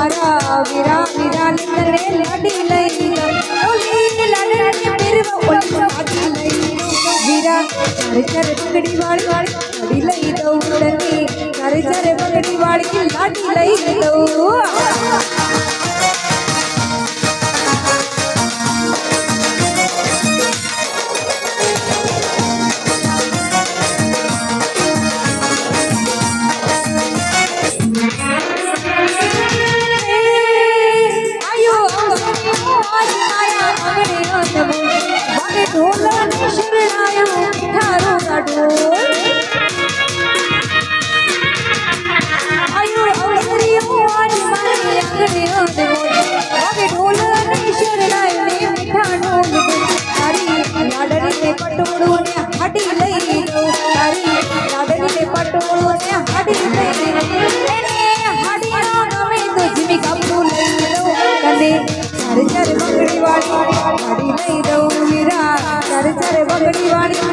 મારા વીરા વીરા તને લાડી લઈ ઓલી લાડને પેરવા ઓલી લાડી લઈ વીરા ચારે ચારે પગડી વાળી લાડી લઈ દઉં તને ચારે ચારે પગડી વાળી લાડી લઈ દઉં પટોળું ને હાડી લઈ દઉં તારી લાડની પટોળું ને હાડી લઈ દઉં એને હાડી નો ગમે તો જીમી કાપડું લઈ દઉં તને ચારે ચારે બગડી વાળી હાડી લઈ દઉં વીરા ચારે ચારે બગડી વાળી